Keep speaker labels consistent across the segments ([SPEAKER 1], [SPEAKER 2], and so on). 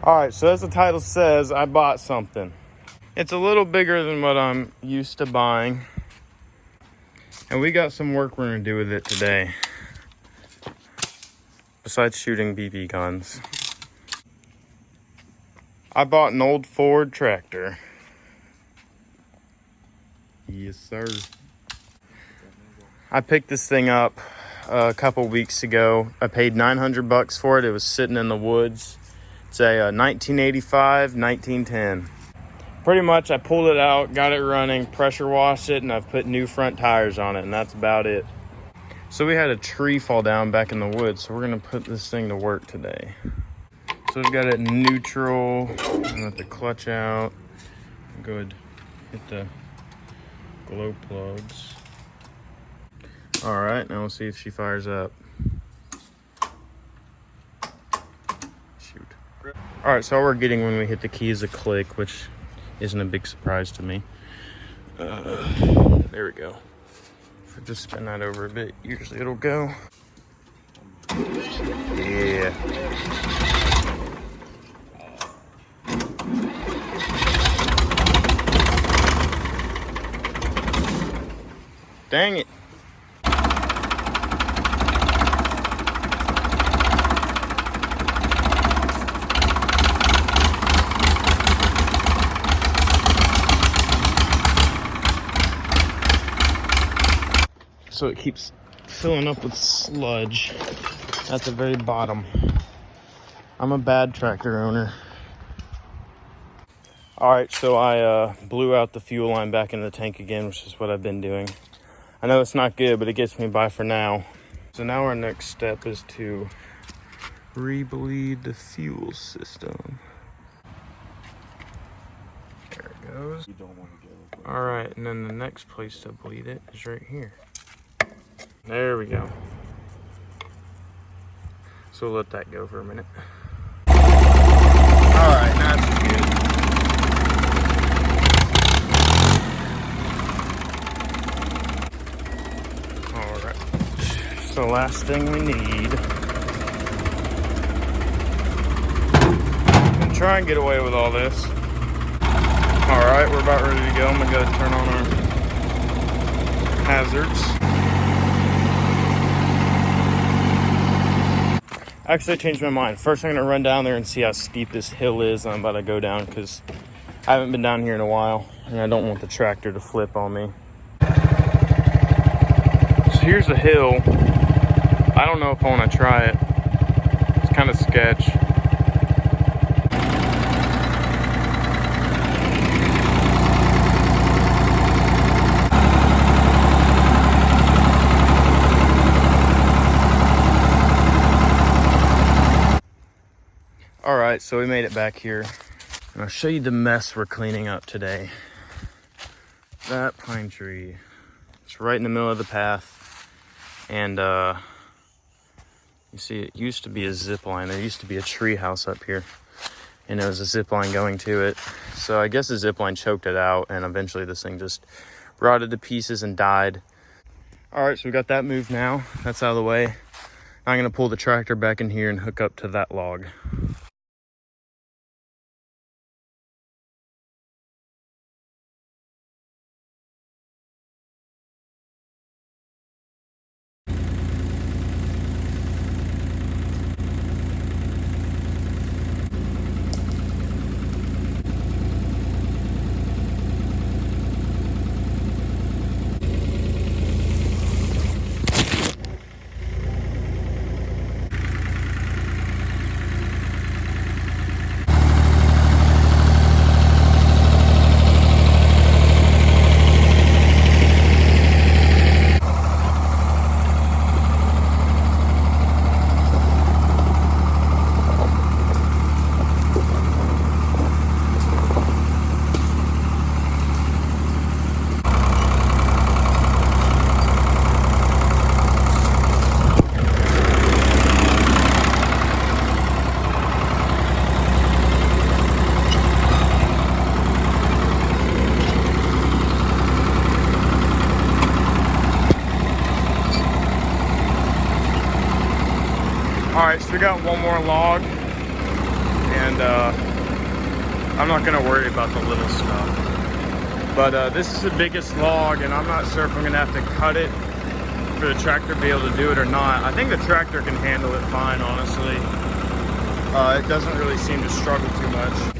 [SPEAKER 1] Alright, so as the title says, I bought something. It's a little bigger than what I'm used to buying. And we got some work we're gonna do with it today. Besides shooting BB guns. I bought an old Ford tractor. Yes, sir. I picked this thing up a couple weeks ago. I paid $900 for it. It was sitting in the woods. It's a 1985, 1910. Pretty much I pulled it out, got it running, pressure washed it, and I've put new front tires on it, and that's about it. So we had a tree fall down back in the woods, so we're gonna put this thing to work today. So we've got it in neutral, and let the clutch out. Go ahead, hit the glow plugs. All right, now we'll see if she fires up. Shoot. All right, so all we're getting when we hit the key is a click, which isn't a big surprise to me. There we go. If I just spin that over a bit, usually it'll go. Yeah. Dang it. So it keeps filling up with sludge at the very bottom. I'm a bad tractor owner. All right, so I blew out the fuel line back in the tank again, which is what I've been doing. I know it's not good, but it gets me by for now. So now our next step is to re-bleed the fuel system. There it goes. All right, and then the next place to bleed it is right here. There we go. So we'll let that go for a minute. All right, now it's good. All right, so last thing we need. I'm gonna try and get away with all this. All right, we're about ready to go. I'm gonna go turn on our hazards. Actually, I changed my mind. First, I'm gonna run down there and see how steep this hill is I'm about to go down, because I haven't been down here in a while and I don't want the tractor to flip on me. So here's the hill. I don't know if I want to try it. It's kind of sketch. All right, so we made it back here. And I'll show you the mess we're cleaning up today. That pine tree. It's right in the middle of the path. And you see, it used to be a zip line. There used to be a tree house up here. And there was a zip line going to it. So I guess the zip line choked it out, and eventually this thing just rotted to pieces and died. All right, so we got that moved now. That's out of the way. Now I'm gonna pull the tractor back in here and hook up to that log. All right, so we got one more log, and and I'm not gonna worry about the little stuff. But this is the biggest log, and I'm not sure if I'm gonna have to cut it for the tractor to be able to do it or not. I think the tractor can handle it fine, honestly. It doesn't really seem to struggle too much.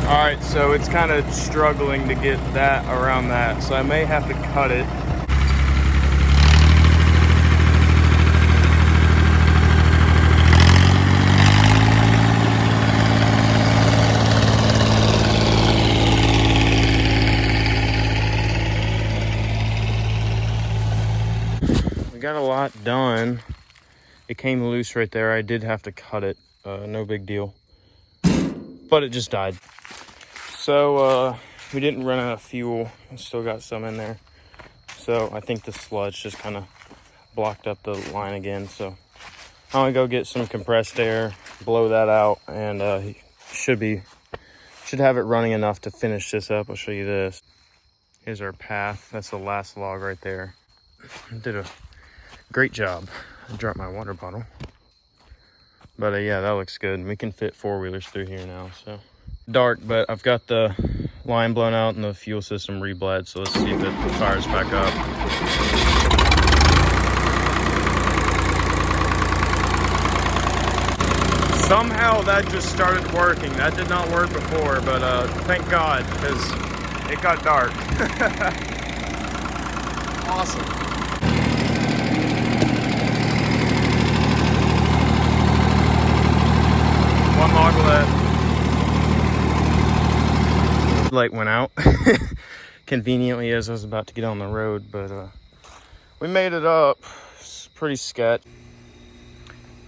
[SPEAKER 1] All right, so it's kind of struggling to get that around that, so I may have to cut it. We got a lot done. It came loose right there. I did have to cut it, no big deal, but it just died. So we didn't run out of fuel. We still got some in there. So I think the sludge just kind of blocked up the line again. So I'm gonna go get some compressed air, blow that out, and should have it running enough to finish this up. I'll show you this. Here's our path. That's the last log right there. Did a great job. I dropped my water bottle. But yeah, that looks good. We can fit four-wheelers through here now, so. Dark, but I've got the line blown out and the fuel system rebled, so let's see if it fires back up. Somehow that just started working. That did not work before, but thank God, because it got dark. Awesome. One log left. Light went out conveniently as I was about to get on the road, but we made it up. It's pretty sketch.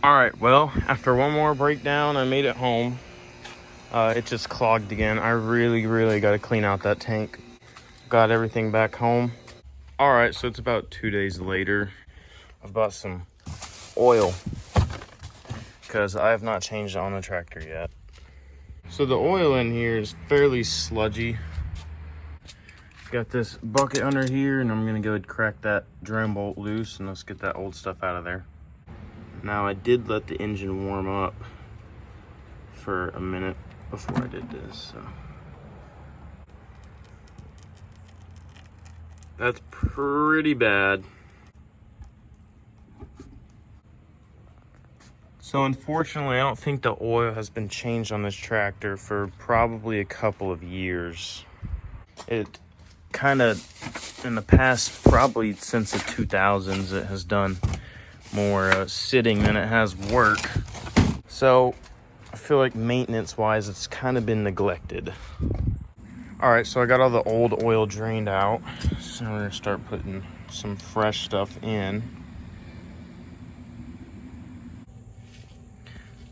[SPEAKER 1] All right, well, after one more breakdown, I made it home. It just clogged again. I really got to clean out that tank. Got everything back home. All right, so it's about 2 days later. I've bought some oil because I have not changed it on the tractor yet. So the oil in here is fairly sludgy. Got this bucket under here, and I'm gonna go ahead and crack that drum bolt loose, and let's get that old stuff out of there. Now I did let the engine warm up for a minute before I did this, so. That's pretty bad. So unfortunately, I don't think the oil has been changed on this tractor for probably a couple of years. It kind of, in the past, probably since the 2000s, it has done more sitting than it has work. So I feel like maintenance-wise, it's kind of been neglected. All right, so I got all the old oil drained out. So we're gonna start putting some fresh stuff in.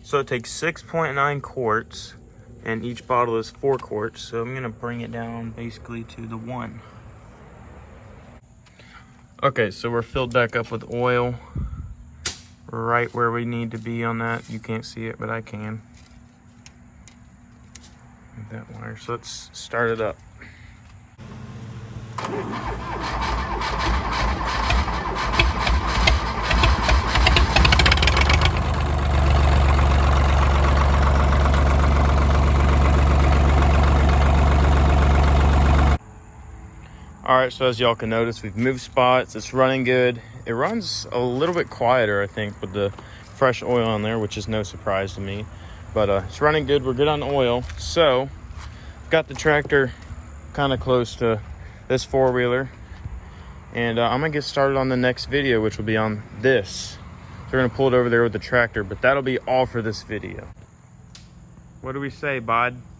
[SPEAKER 1] So it takes 6.9 quarts, and each bottle is 4 quarts. So I'm gonna bring it down basically to the 1. Okay, so we're filled back up with oil, right where we need to be on that. You can't see it, but I can. With that wire, so let's start it up. All right, so as y'all can notice, we've moved spots. It's running good. It runs a little bit quieter, I think, with the fresh oil on there, which is no surprise to me. But it's running good. We're good on oil. So got the tractor kind of close to this four-wheeler, and I'm gonna get started on the next video, which will be on this. So we're gonna pull it over there with the tractor, but that'll be all for this video. What do we say, bud?